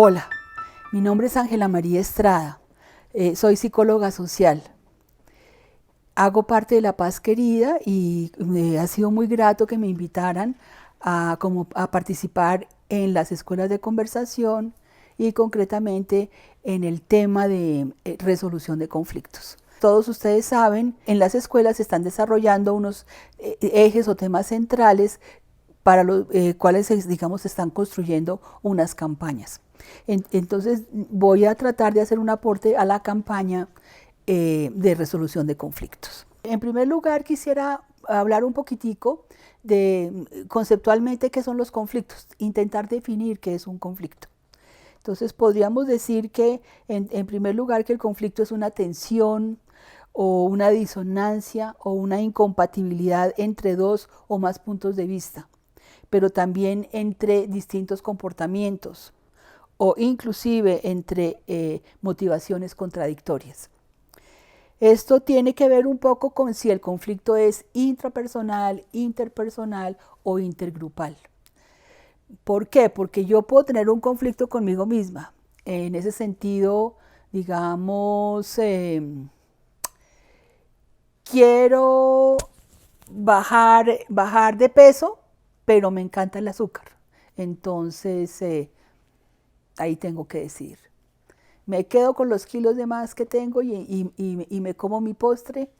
Hola, mi nombre es Ángela María Estrada, soy psicóloga social. Hago parte de La Paz Querida y ha sido muy grato que me invitaran a participar en las escuelas de conversación y concretamente en el tema de resolución de conflictos. Todos ustedes saben, en las escuelas se están desarrollando unos ejes o temas centrales para los cuales, digamos, se están construyendo unas campañas. Entonces voy a tratar de hacer un aporte a la campaña de resolución de conflictos. En primer lugar, quisiera hablar un poquitico de conceptualmente qué son los conflictos, intentar definir qué es un conflicto. Entonces podríamos decir que, en primer lugar, que el conflicto es una tensión o una disonancia o una incompatibilidad entre dos o más puntos de vista, pero también entre distintos comportamientos o inclusive entre motivaciones contradictorias. Esto tiene que ver un poco con si el conflicto es intrapersonal, interpersonal o intergrupal. ¿Por qué? Porque yo puedo tener un conflicto conmigo misma. En ese sentido, digamos, quiero bajar de peso, pero me encanta el azúcar. Entonces, ahí tengo que decidir. ¿Me quedo con los kilos de más que tengo y me como mi postre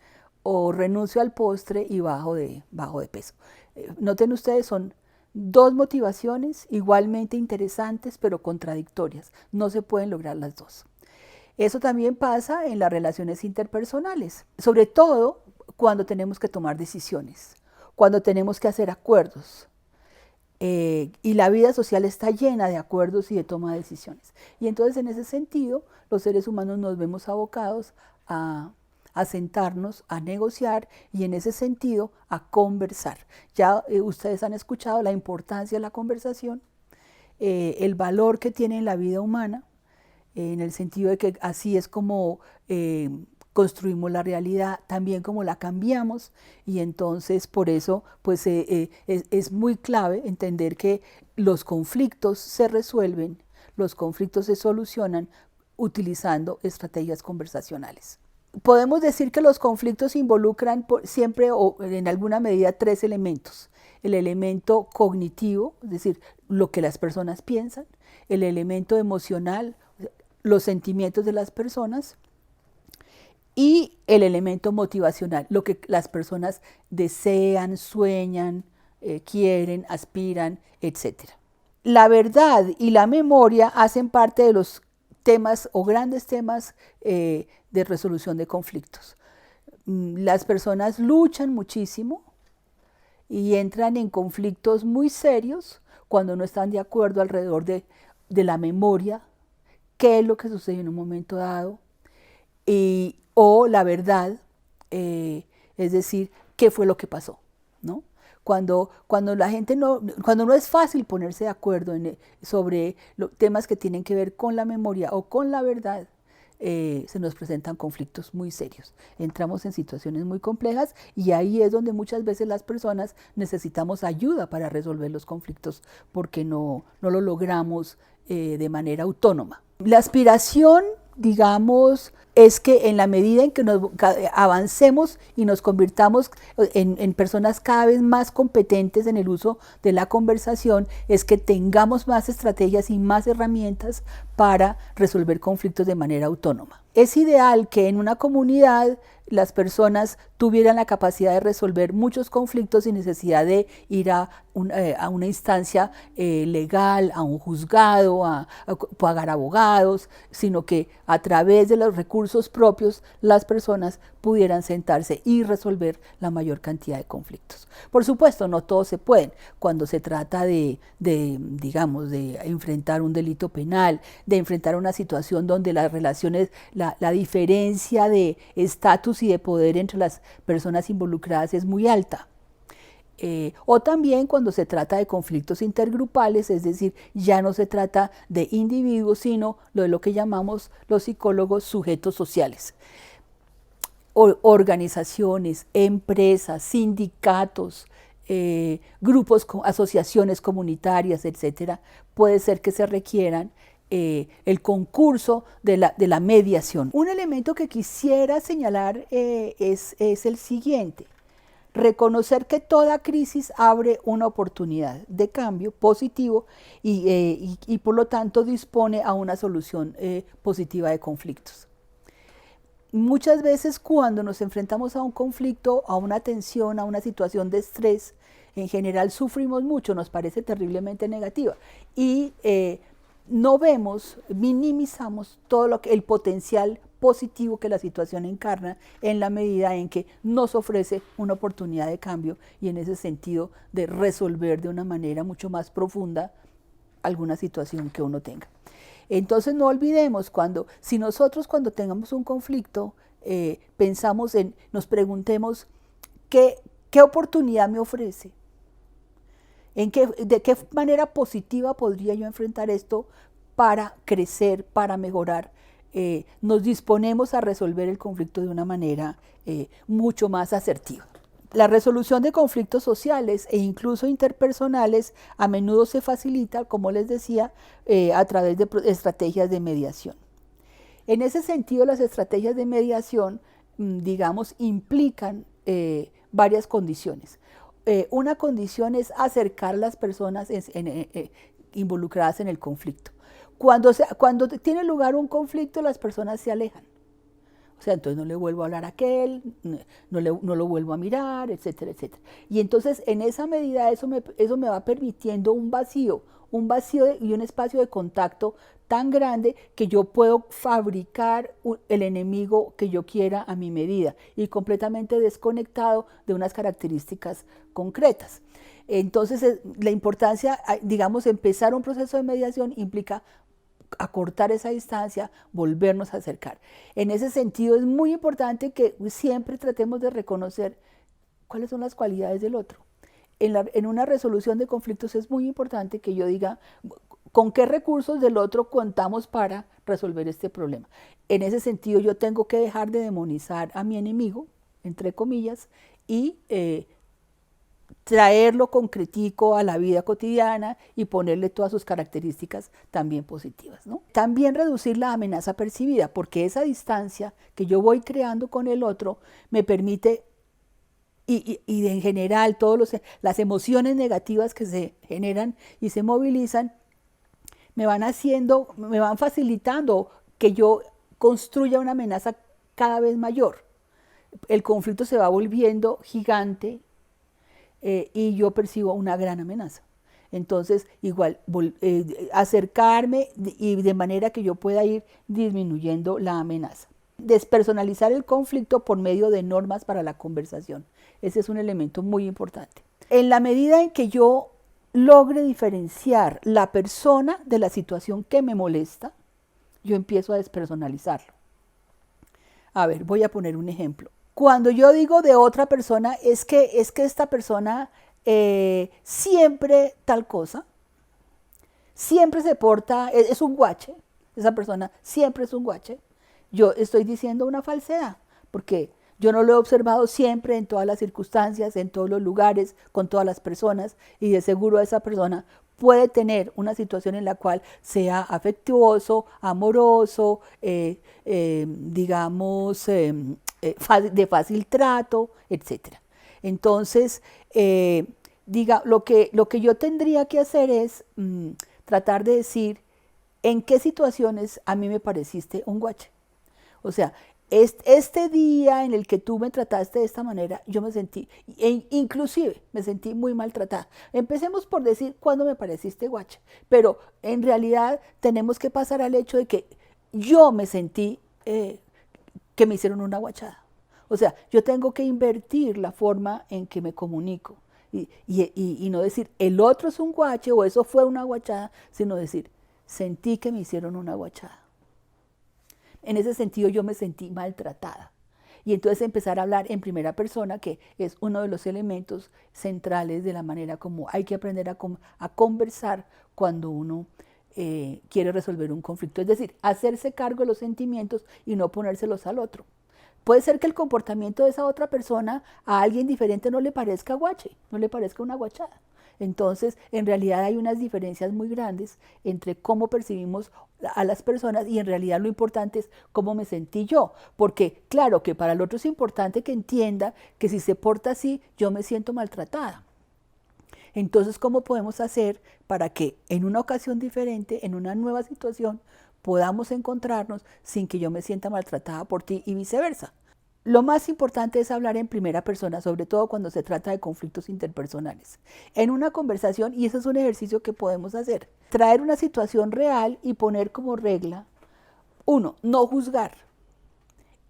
o renuncio al postre y bajo de peso? Noten ustedes, son dos motivaciones igualmente interesantes pero contradictorias. No se pueden lograr las dos. Eso también pasa en las relaciones interpersonales, sobre todo cuando tenemos que tomar decisiones, cuando tenemos que hacer acuerdos. Y la vida social está llena de acuerdos y de toma de decisiones. Y entonces, en ese sentido, los seres humanos nos vemos abocados a sentarnos, a negociar y, en ese sentido, a conversar. Ya ustedes han escuchado la importancia de la conversación, el valor que tiene en la vida humana, en el sentido de que así es como construimos la realidad, también como la cambiamos, y entonces por eso pues es muy clave entender que los conflictos se resuelven, los conflictos se solucionan utilizando estrategias conversacionales. Podemos decir que los conflictos involucran siempre o en alguna medida tres elementos. El elemento cognitivo, es decir, lo que las personas piensan, el elemento emocional, los sentimientos de las personas, y el elemento motivacional, lo que las personas desean, sueñan, quieren, aspiran, etc. La verdad y la memoria hacen parte de los temas o grandes temas de resolución de conflictos. Las personas luchan muchísimo y entran en conflictos muy serios cuando no están de acuerdo alrededor de la memoria, qué es lo que sucedió en un momento dado, o la verdad, es decir, qué fue lo que pasó, ¿no? Cuando la gente cuando no es fácil ponerse de acuerdo sobre temas que tienen que ver con la memoria o con la verdad, se nos presentan conflictos muy serios. Entramos en situaciones muy complejas y ahí es donde muchas veces las personas necesitamos ayuda para resolver los conflictos porque no lo logramos de manera autónoma. La aspiración, digamos, es que en la medida en que avancemos y nos convirtamos en personas cada vez más competentes en el uso de la conversación, es que tengamos más estrategias y más herramientas para resolver conflictos de manera autónoma. Es ideal que en una comunidad las personas tuvieran la capacidad de resolver muchos conflictos sin necesidad de ir a una instancia legal, a un juzgado, a pagar abogados, sino que a través de los recursos propios las personas pudieran sentarse y resolver la mayor cantidad de conflictos. Por supuesto, no todos se pueden. Cuando se trata digamos, de enfrentar un delito penal, de enfrentar una situación donde las relaciones, la diferencia de estatus y de poder entre las personas involucradas es muy alta. O también cuando se trata de conflictos intergrupales, es decir, ya no se trata de individuos, sino de lo que llamamos los psicólogos sujetos sociales. Organizaciones, empresas, sindicatos, grupos, asociaciones comunitarias, etcétera, puede ser que se requieran el concurso de la mediación. Un elemento que quisiera señalar es el siguiente: reconocer que toda crisis abre una oportunidad de cambio positivo y por lo tanto dispone a una solución positiva de conflictos. Muchas veces cuando nos enfrentamos a un conflicto, a una tensión, a una situación de estrés, en general sufrimos mucho, nos parece terriblemente negativa y no vemos, minimizamos todo el potencial positivo que la situación encarna en la medida en que nos ofrece una oportunidad de cambio y en ese sentido de resolver de una manera mucho más profunda alguna situación que uno tenga. Entonces no olvidemos, si nosotros cuando tengamos un conflicto nos preguntemos ¿qué oportunidad me ofrece? ¿De qué manera positiva podría yo enfrentar esto para crecer, para mejorar? Nos disponemos a resolver el conflicto de una manera mucho más asertiva. La resolución de conflictos sociales e incluso interpersonales a menudo se facilita, como les decía, a través de estrategias de mediación. En ese sentido, las estrategias de mediación, digamos, implican varias condiciones. Una condición es acercar a las personas involucradas en el conflicto. Cuando tiene lugar un conflicto, las personas se alejan. O sea, entonces no le vuelvo a hablar a aquel, no lo vuelvo a mirar, etcétera, etcétera. Y entonces, en esa medida, eso me va permitiendo un vacío y un espacio de contacto tan grande que yo puedo fabricar el enemigo que yo quiera a mi medida y completamente desconectado de unas características concretas. Entonces, la importancia, digamos, empezar un proceso de mediación implica acortar esa distancia, volvernos a acercar. En ese sentido es muy importante que siempre tratemos de reconocer cuáles son las cualidades del otro. En una resolución de conflictos es muy importante que yo diga con qué recursos del otro contamos para resolver este problema. En ese sentido yo tengo que dejar de demonizar a mi enemigo, entre comillas, y traerlo concretico a la vida cotidiana y ponerle todas sus características también positivas, ¿no? También reducir la amenaza percibida, porque esa distancia que yo voy creando con el otro me permite, y en general todas las emociones negativas que se generan y se movilizan, me van facilitando que yo construya una amenaza cada vez mayor. El conflicto se va volviendo gigante, y yo percibo una gran amenaza. Entonces, igual, acercarme y de manera que yo pueda ir disminuyendo la amenaza. Despersonalizar el conflicto por medio de normas para la conversación. Ese es un elemento muy importante. En la medida en que yo logre diferenciar la persona de la situación que me molesta, yo empiezo a despersonalizarlo. A ver, voy a poner un ejemplo. Cuando yo digo de otra persona, es que esta persona siempre tal cosa, siempre se porta, es un guache, esa persona siempre es un guache, yo estoy diciendo una falsedad, porque yo no lo he observado siempre en todas las circunstancias, en todos los lugares, con todas las personas, y de seguro esa persona puede tener una situación en la cual sea afectuoso, amoroso, digamos, de fácil trato, etc. Entonces, lo que yo tendría que hacer es tratar de decir en qué situaciones a mí me pareciste un guache. O sea, este día en el que tú me trataste de esta manera, yo me sentí, inclusive me sentí muy maltratada. Empecemos por decir cuándo me pareciste guache, pero en realidad tenemos que pasar al hecho de que yo me sentí que me hicieron una guachada. O sea, yo tengo que invertir la forma en que me comunico y no decir el otro es un guache o eso fue una guachada, sino decir sentí que me hicieron una guachada. En ese sentido yo me sentí maltratada. Y entonces empezar a hablar en primera persona, que es uno de los elementos centrales de la manera como hay que aprender a conversar cuando uno quiere resolver un conflicto. Es decir, hacerse cargo de los sentimientos y no ponérselos al otro. Puede ser que el comportamiento de esa otra persona a alguien diferente no le parezca guache, no le parezca una guachada. Entonces, en realidad hay unas diferencias muy grandes entre cómo percibimos a las personas y en realidad lo importante es cómo me sentí yo. Porque claro que para el otro es importante que entienda que si se porta así, yo me siento maltratada. Entonces, ¿cómo podemos hacer para que en una ocasión diferente, en una nueva situación, podamos encontrarnos sin que yo me sienta maltratada por ti y viceversa? Lo más importante es hablar en primera persona, sobre todo cuando se trata de conflictos interpersonales. En una conversación, y ese es un ejercicio que podemos hacer, traer una situación real y poner como regla, 1, no juzgar,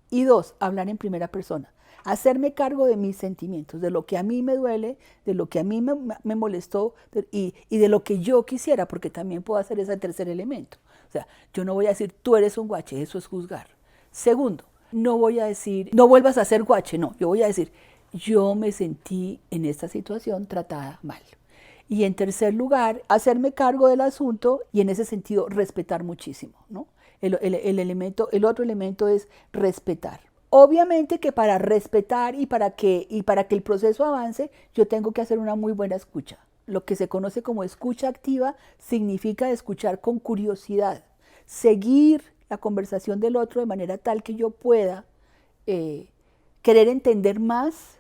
y 2, hablar en primera persona. Hacerme cargo de mis sentimientos, de lo que a mí me duele, de lo que a mí me molestó y de lo que yo quisiera, porque también puedo hacer ese tercer elemento. O sea, yo no voy a decir, tú eres un guache, eso es juzgar. Segundo, no voy a decir, no vuelvas a ser guache, no, yo voy a decir, yo me sentí en esta situación tratada mal. Y en tercer lugar, hacerme cargo del asunto y en ese sentido respetar muchísimo, ¿no? El otro elemento es respetar. Obviamente que para respetar y para que el proceso avance, yo tengo que hacer una muy buena escucha. Lo que se conoce como escucha activa significa escuchar con curiosidad, seguir la conversación del otro de manera tal que yo pueda querer entender más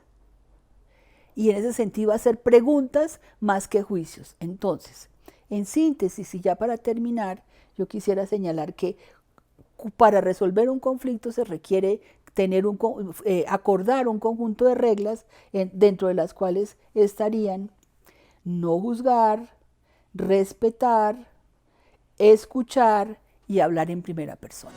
y en ese sentido hacer preguntas más que juicios. Entonces, en síntesis y ya para terminar, yo quisiera señalar que para resolver un conflicto se requiere acordar un conjunto de reglas dentro de las cuales estarían no juzgar, respetar, escuchar y hablar en primera persona.